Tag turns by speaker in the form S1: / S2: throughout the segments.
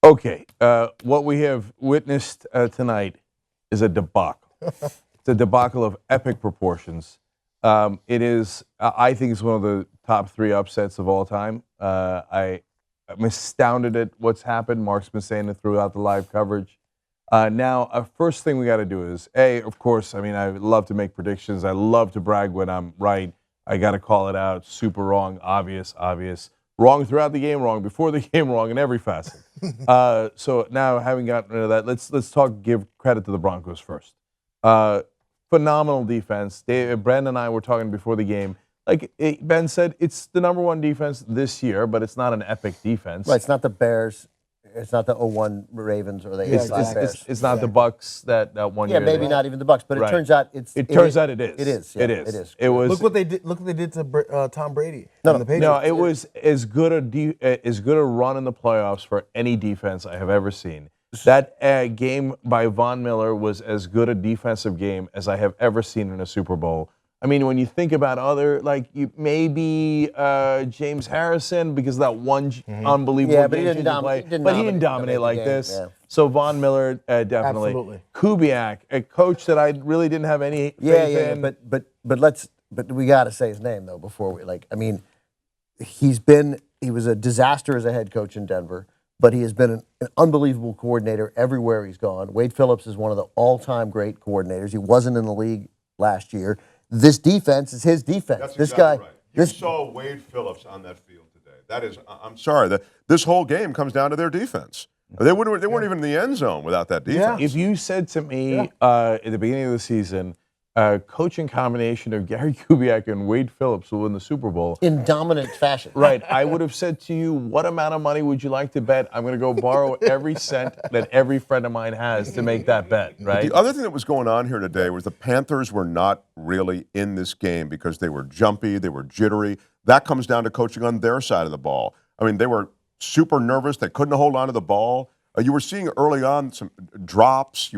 S1: Okay, what we have witnessed tonight is a debacle. It's a debacle of epic proportions. It is, I think, it's one of the top 3 upsets of all time. I'm astounded at what's happened. Mark's been saying it throughout the live coverage. Now, first thing we got to do is, of course, I mean, I love to make predictions. I love to brag when I'm right. I got to call it out. Super wrong, obvious. Wrong throughout the game, wrong before the game, wrong in every facet. So now, having gotten rid of that, let's give credit to the Broncos first. Phenomenal defense. Brandon and I were talking before the game. Like Ben said, it's the number 1 defense this year, but it's not an epic defense.
S2: Right, it's not the Bears. It's not the 0-1 Ravens or the 85 Bears.
S1: It's not the Bucks that one year.
S2: Yeah, maybe not even the Bucks, but it turns out it is.
S1: It is.
S2: It is.
S1: It was.
S3: Look what they did to Tom Brady.
S2: No,
S3: the Patriots.
S1: No, it was as good a run in the playoffs for any defense I have ever seen. That game by Von Miller was as good a defensive game as I have ever seen in a Super Bowl. I mean, when you think about other, like maybe James Harrison, because of that one unbelievable
S2: but he didn't
S1: dominate like this.
S2: Yeah.
S1: So Von Miller, definitely.
S3: Absolutely.
S1: Kubiak, a coach that I really didn't have any faith in.
S2: But we got to say his name though before we he was a disaster as a head coach in Denver, but he has been an unbelievable coordinator everywhere he's gone. Wade Phillips is one of the all-time great coordinators. He wasn't in the league last year. This defense is his defense.
S4: That's
S2: this
S4: exactly
S2: guy.
S4: Right. You saw Wade Phillips on that field today. That is, I'm sorry, this whole game comes down to their defense. They weren't even in the end zone without that defense.
S1: If you said to me at the beginning of the season, coaching combination of Gary Kubiak and Wade Phillips will win the Super Bowl
S2: in dominant fashion.
S1: Right. I would have said to you, what amount of money would you like to bet? I'm going to go borrow every cent that every friend of mine has to make that bet, right?
S4: The other thing that was going on here today was the Panthers were not really in this game because they were jumpy, they were jittery. That comes down to coaching on their side of the ball. I mean, they were super nervous. They couldn't hold on to the ball. You were seeing early on some drops.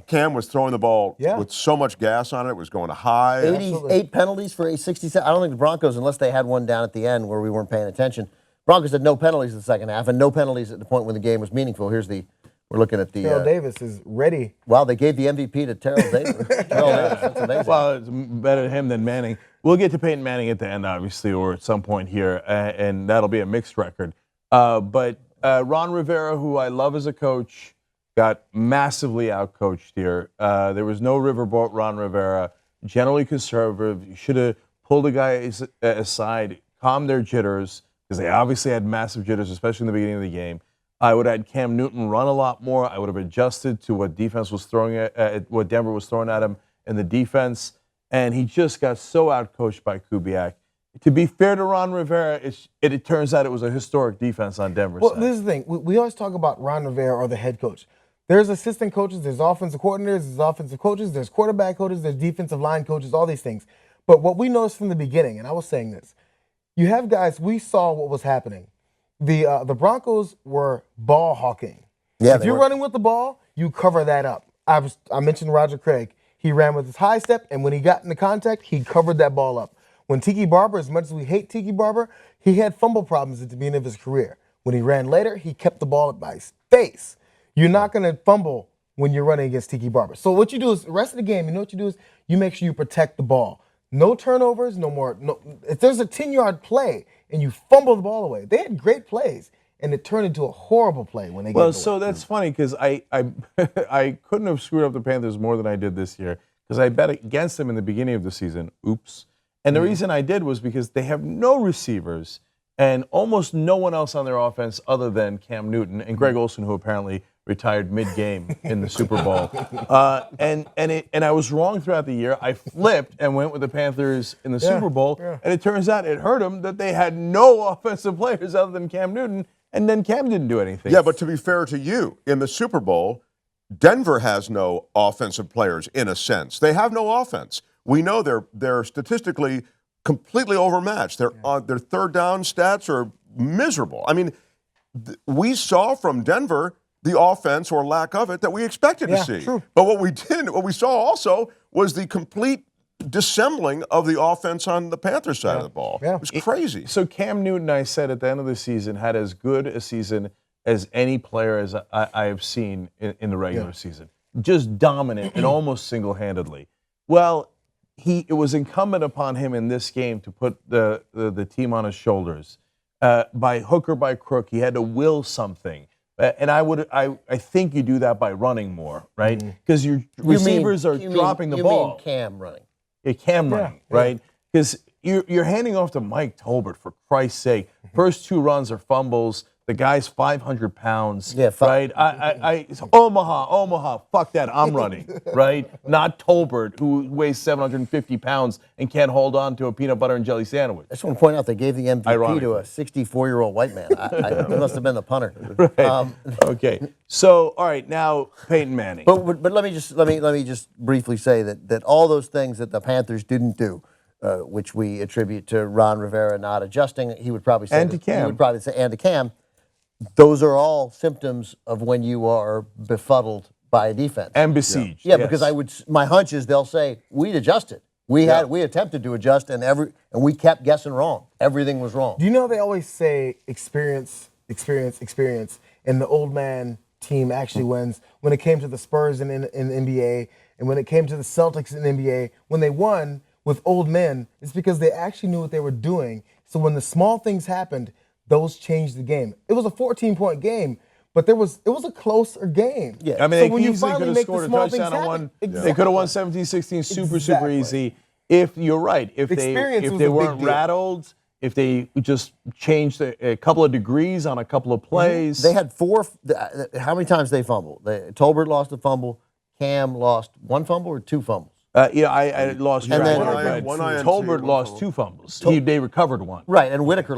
S4: Cam was throwing the ball with so much gas on it. It was going high.
S2: 88 penalties for a 67. I don't think the Broncos, unless they had one down at the end where we weren't paying attention. Broncos had no penalties in the second half and no penalties at the point when the game was meaningful. We're looking at the.
S3: Terrell Davis is ready.
S2: Wow, they gave the MVP to Terrell Davis. That's amazing.
S1: Well, it's better him than Manning. We'll get to Peyton Manning at the end, obviously, or at some point here, and that'll be a mixed record. But Ron Rivera, who I love as a coach, got massively outcoached here. There was no riverboat Ron Rivera. Generally conservative. You should have pulled the guys aside, calmed their jitters, because they obviously had massive jitters, especially in the beginning of the game. I would have had Cam Newton run a lot more. I would have adjusted to what defense was throwing at what Denver was throwing at him in the defense. And he just got so outcoached by Kubiak. To be fair to Ron Rivera, it turns out it was a historic defense on Denver's side.
S3: Well, this is the thing. We always talk about Ron Rivera or the head coach. There's assistant coaches, there's offensive coordinators, there's offensive coaches, there's quarterback coaches, there's defensive line coaches, all these things. But what we noticed from the beginning, and I was saying this, you have guys, we saw what was happening. The Broncos were ball hawking.
S2: Yeah,
S3: if you're running with the ball, you cover that up. I mentioned Roger Craig. He ran with his high step, and when he got into contact, he covered that ball up. When Tiki Barber, as much as we hate Tiki Barber, he had fumble problems at the beginning of his career. When he ran later, he kept the ball by his face. You're not going to fumble when you're running against Tiki Barber. So what you do is, the rest of the game, you know what you do is you make sure you protect the ball. No turnovers, no more. No, if there's a 10-yard play and you fumble the ball away, they had great plays, and it turned into a horrible play when they got
S1: so that's funny because I couldn't have screwed up the Panthers more than I did this year because I bet against them in the beginning of the season. Oops. And the reason I did was because they have no receivers and almost no one else on their offense other than Cam Newton and Greg Olsen, who apparently retired mid-game in the Super Bowl. And I was wrong throughout the year. I flipped and went with the Panthers in the Super Bowl, and it turns out it hurt them that they had no offensive players other than Cam Newton, and then Cam didn't do anything.
S4: Yeah, but to be fair to you, in the Super Bowl, Denver has no offensive players in a sense. They have no offense. We know they're statistically completely overmatched. Their third down stats are miserable. I mean, we saw from Denver the offense or lack of it that we expected to see.
S3: True.
S4: But what we saw also was the complete dissembling of the offense on the Panthers side of the ball.
S3: Yeah.
S4: It was crazy.
S1: So Cam Newton, I said at the end of the season, had as good a season as any player as I have seen in the regular season. Just dominant and almost single-handedly. Well, it was incumbent upon him in this game to put the team on his shoulders. By hook or by crook, he had to will something. And I think you do that by running more, right? Because your receivers are dropping the ball.
S2: You mean Cam running.
S1: Yeah, Cam running, right? Because you're handing off to Mike Tolbert, for Christ's sake. First 2 runs are fumbles. The guy's 500 pounds, right? Omaha, fuck that, I'm running, right? Not Tolbert, who weighs 750 pounds and can't hold on to a peanut butter and jelly sandwich.
S2: I just want to point out they gave the MVP to a 64-year-old white man. It must have been the punter.
S1: Right. Okay. So, all right, now Peyton Manning.
S2: But let me just briefly say that all those things that the Panthers didn't do, which we attribute to Ron Rivera not adjusting, he would probably say,
S1: and to Cam.
S2: He would probably say, and to Cam. Those are all symptoms of when you are befuddled by a defense.
S1: And besieged.
S2: Yeah, because my hunch is they'll say, we'd adjusted. We attempted to adjust and we kept guessing wrong. Everything was wrong.
S3: Do you know they always say experience, and the old man team actually wins? When it came to the Spurs in the NBA, and when it came to the Celtics in the NBA, when they won with old men, it's because they actually knew what they were doing. So when the small things happened, those changed the game. It was a 14-point game, but it was a closer game.
S2: Yeah.
S1: I mean,
S3: so
S1: they
S3: when you
S1: easily could
S3: finally
S1: have
S3: make
S1: scored
S3: the
S1: a
S3: small
S1: touchdown
S3: things
S1: and won.
S3: happen. Exactly.
S1: They could have won 17-16 super easy. If you're right, if they weren't rattled, if they just changed a couple of degrees on a couple of plays.
S2: They had 4. How many times they fumbled? Tolbert lost a fumble. Cam lost 1 fumble or 2 fumbles.
S1: I lost track. Tolbert lost 2
S4: fumble.
S1: fumbles. They recovered 1.
S2: Right, and Whitaker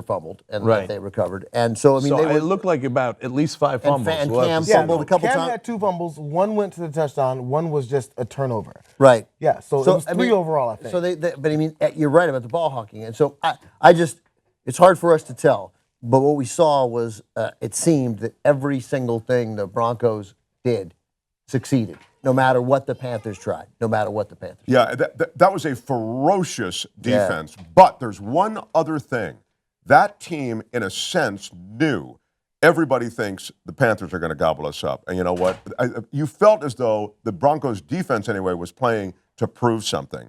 S2: fumbled, and they recovered. And so, I mean,
S1: it looked like about at least 5 fumbles.
S2: And Cam fumbled a couple times.
S3: Cam had 2 fumbles. 1 went to the touchdown. 1 was just a turnover.
S2: Right.
S3: Yeah, so it was 3 overall, I think.
S2: So but I mean, you're right about the ball hawking. And so it's hard for us to tell. But what we saw was it seemed that every single thing the Broncos did succeeded. No matter what the Panthers tried.
S4: Yeah, that was a ferocious defense. But there's one other thing. That team, in a sense, knew everybody thinks the Panthers are going to gobble us up. And you know what? You felt as though the Broncos' defense, anyway, was playing to prove something.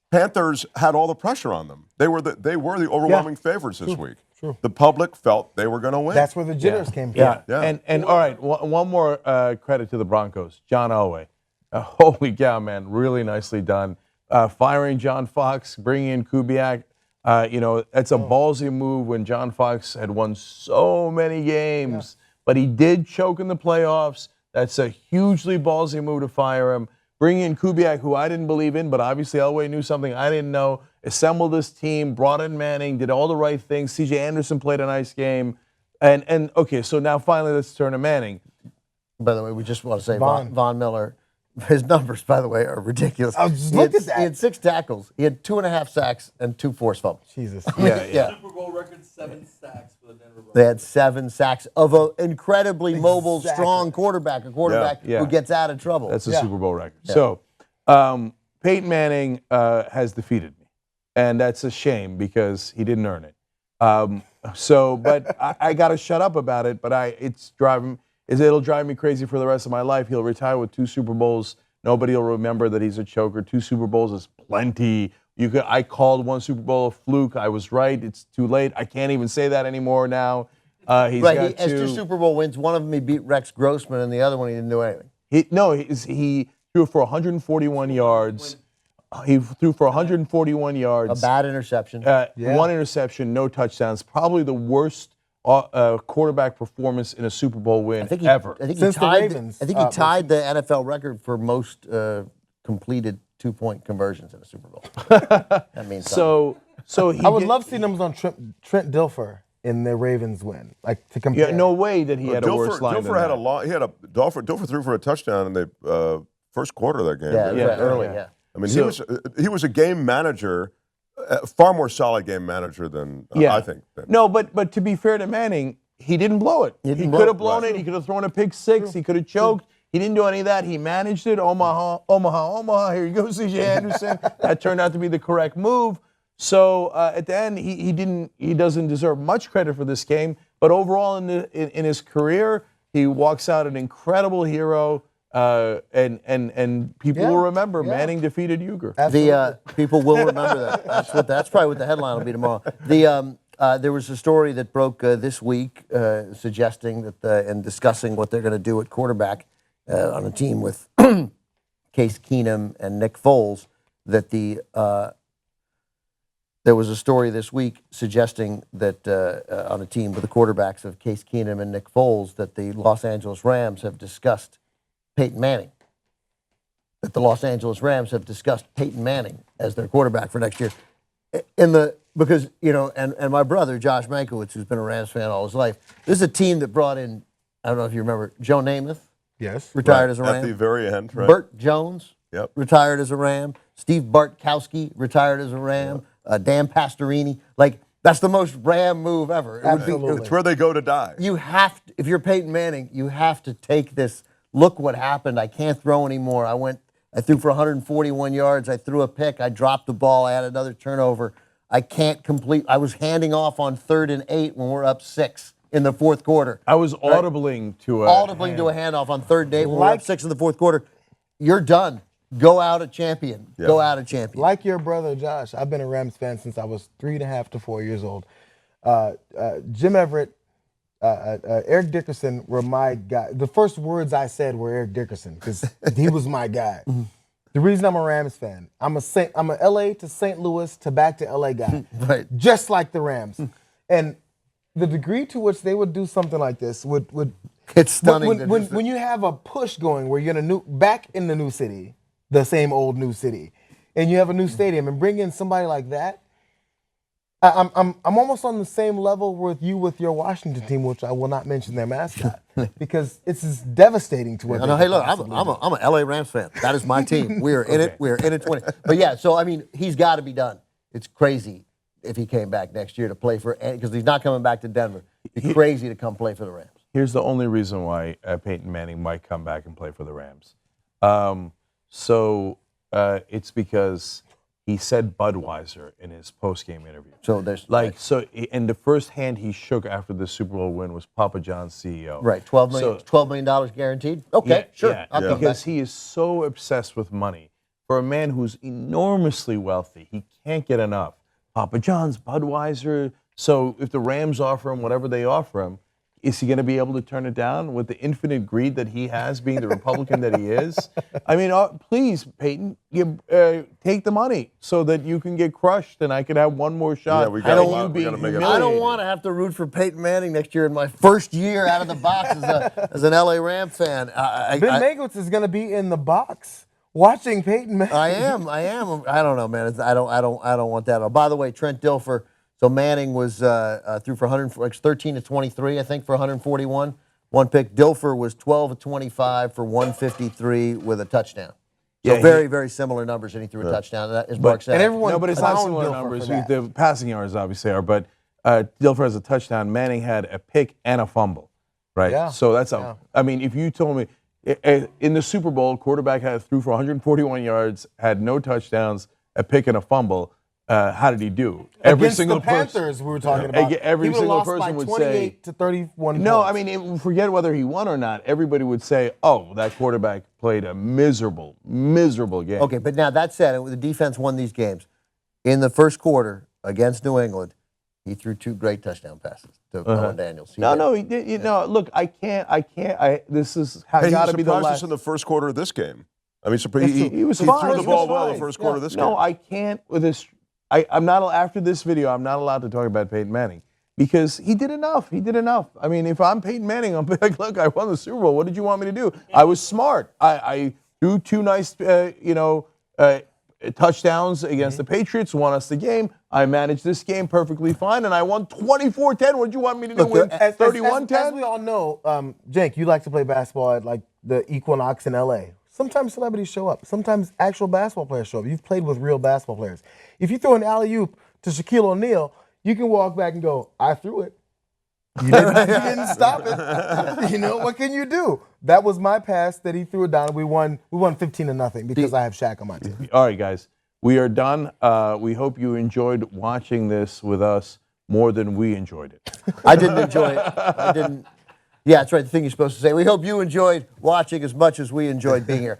S4: Panthers had all the pressure on them. They were the overwhelming favorites this week. True. The public felt they were going to win.
S3: That's where the jitters came from.
S1: Yeah. And all right, one more credit to the Broncos. John Elway. Holy cow, man. Really nicely done. Firing John Fox, bringing in Kubiak. It's a ballsy move when John Fox had won so many games. But he did choke in the playoffs. That's a hugely ballsy move to fire him. Bring in Kubiak, who I didn't believe in, but obviously Elway knew something I didn't know. Assembled this team, brought in Manning, did all the right things. C.J. Anderson played a nice game. And okay, so now finally let's turn to Manning.
S2: By the way, we just want to say Von Miller, his numbers, by the way, are ridiculous.
S3: Look at that.
S2: He had 6 tackles. He had 2.5 sacks and 2 forced fumbles.
S3: Jesus.
S2: Yeah.
S5: Super Bowl record, 7 sacks for the Denver Broncos.
S2: They had 7 sacks of an incredibly mobile, strong quarterback, who gets out of trouble.
S1: That's a Super Bowl record. Yeah. So Peyton Manning has defeated me, and that's a shame because he didn't earn it. But I got to shut up about it. But it'll drive me crazy for the rest of my life. He'll retire with 2 Super Bowls. Nobody will remember that he's a choker. 2 Super Bowls is plenty. I called 1 Super Bowl a fluke. I was right. It's too late. I can't even say that anymore now. He has
S2: 2 Super Bowl wins. One of them he beat Rex Grossman, and the other one he didn't do anything.
S1: He threw for 141 yards. He threw for 141 yards.
S2: A bad interception.
S1: 1 interception, no touchdowns. Probably the worst quarterback performance in a Super Bowl win ever.
S2: I think
S3: Since
S2: he tied,
S3: the Ravens.
S2: I think he tied the NFL record for most completed 2-point conversions in a Super Bowl. That means something.
S1: So
S3: I would love to see numbers on Trent Dilfer in the Ravens win, like to compare.
S1: Yeah, no way that he had a worse line than that.
S4: Dilfer threw for a touchdown in the first quarter of that game.
S2: Early.
S4: I mean, he was a game manager, far more solid game manager than I think.
S1: No, but to be fair to Manning, he didn't blow it. He could have blown it. He could have thrown a pick 6. He could have choked. He didn't do any of that. He managed it. Omaha. Here you go, C.J. Anderson. That turned out to be the correct move. So at the end, he doesn't deserve much credit for this game. But overall, in his career, he walks out an incredible hero, and people will remember Manning defeated Uger.
S2: The people will remember that. That's probably what the headline will be tomorrow. There was a story that broke this week suggesting that and discussing what they're going to do at quarterback on a team with Case Keenum and Nick Foles. That there was a story this week suggesting that on a team with the quarterbacks of Case Keenum and Nick Foles, that the Los Angeles Rams have discussed Peyton Manning. That the Los Angeles Rams have discussed Peyton Manning as their quarterback for next year. Because, and my brother, Josh Mankiewicz, who's been a Rams fan all his life, this is a team that brought in, I don't know if you remember, Joe Namath.
S3: Yes.
S2: Retired as a Ram.
S4: At the very end, right?
S2: Burt Jones.
S4: Yep.
S2: Retired as a Ram. Steve Bartkowski retired as a Ram. Dan Pastorini. Like, that's the most Ram move ever.
S3: Absolutely.
S4: It's where they go to die.
S2: You have to, if you're Peyton Manning, you have to take this. Look what happened. I can't throw anymore. I threw for 141 yards. I threw a pick. I dropped the ball. I had another turnover. I can't complete. I was handing off on 3rd and 8 when we're up 6 in the fourth quarter.
S1: I was audibling to a
S2: handoff on 3rd and 8 when we're up 6 in the fourth quarter. You're done. Go out a champion.
S4: Yeah.
S2: Go out a champion.
S3: Like your brother Josh, I've been a Rams fan since I was 3.5 to 4 years old. Jim Everett, Eric Dickerson were my guy. The first words I said were Eric Dickerson because he was my guy. The reason I'm a Rams fan, I'm a LA to St. Louis to back to LA guy.
S2: Right.
S3: Just like the Rams. And the degree to which they would do something like this would
S2: It's stunning.
S3: when you have a push going where you're gonna back in the new city, the same old new city, and you have a new stadium and bring in somebody like that. I'm almost on the same level with your Washington team, which I will not mention their mascot because it's just devastating to what.
S2: No, hey, look, I'm a LA Rams fan. That is my team. We are in it. We are in it 20. But yeah, so I mean, he's got to be done. It's crazy if he came back next year to play for, because he's not coming back to Denver. It's crazy to come play for the Rams.
S1: Here's the only reason why Peyton Manning might come back and play for the Rams. It's because he said Budweiser in his post-game interview.
S2: So there's
S1: and the first hand he shook after the Super Bowl win was Papa John's CEO.
S2: right, $12 million guaranteed. Okay, sure. I'll come
S1: Because
S2: back.
S1: he is so obsessed with money. For a man who's enormously wealthy, he can't get enough. Papa John's, Budweiser. So if the Rams offer him whatever they offer him, is he going to be able to turn it down with the infinite greed that he has, being the Republican that he is? I mean, please, Peyton, take the money so that you can get crushed and I can have one more shot.
S4: Yeah, we gotta make it.
S2: I don't want to have to root for Peyton Manning next year in my first year out of the box as an LA Ram fan.
S3: Ben Mankiewicz is going to be in the box watching Peyton Manning.
S2: I am. I don't know, man. I don't want that at all. By the way, Trent Dilfer. So Manning was threw for 13 to 23, I think, for 141. One pick. Dilfer was 12 of 25 for 153 with a touchdown. So very, very similar numbers, and he threw a touchdown. That is Mark said.
S3: And everyone
S1: No, but it's not
S3: clowned
S1: similar
S3: Dilfer
S1: numbers.
S3: for that.
S1: The passing yards obviously are, but Dilfer has a touchdown. Manning had a pick and a fumble, right?
S3: Yeah.
S1: So that's I mean, if you told me in the Super Bowl, quarterback threw for 141 yards, had no touchdowns, a pick and a fumble. How did he do? Every
S3: Against
S1: single
S3: the Panthers, we were talking about.
S1: Every
S3: he would have
S1: single
S3: lost
S1: person
S3: by
S1: would
S3: 28
S1: say
S3: to 31
S1: no.
S3: points.
S1: I mean, forget whether he won or not. Everybody would say, "Oh, that quarterback played a miserable game."
S2: Okay, but now that said, the defense won these games. In the first quarter against New England, he threw 2 great touchdown passes to Owen Daniels.
S1: No, he did. You know, look, I can't. This is
S4: Hey,
S1: got
S4: he
S1: to be the
S4: surprised
S1: last.
S4: us in the first quarter of this game. I mean,
S1: He was
S4: he
S1: fine.
S4: threw the
S1: He
S4: ball
S1: was
S4: well
S1: fine.
S4: the first quarter of this game.
S1: No, I can't with this. I'm not after this video. I'm not allowed to talk about Peyton Manning because he did enough. He did enough. I mean, if I'm Peyton Manning, I'm like, look, I won the Super Bowl. What did you want me to do? I was smart. I threw 2 nice, touchdowns against the Patriots. Won us the game. I managed this game perfectly fine, and I won 24-10. What did you want me to do? Win 31-10?
S3: As we all know, Jenk, you like to play basketball at like the Equinox in L.A. Sometimes celebrities show up. Sometimes actual basketball players show up. You've played with real basketball players. If you throw an alley-oop to Shaquille O'Neal, you can walk back and go, I threw it. You didn't stop it. You know, what can you do? That was my pass that he threw it down. We won 15-0 because I have Shaq on my team.
S1: All right, guys. We are done. We hope you enjoyed watching this with us. more than we enjoyed it.
S2: I didn't enjoy it. I didn't. Yeah, that's right. The thing you're supposed to say. We hope you enjoyed watching as much as we enjoyed being here.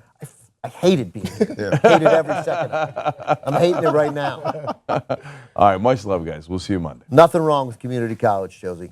S2: I hated being here. I hated every second. I'm hating it right now.
S1: All right, much love, guys. We'll see you Monday.
S2: Nothing wrong with community college, Josie.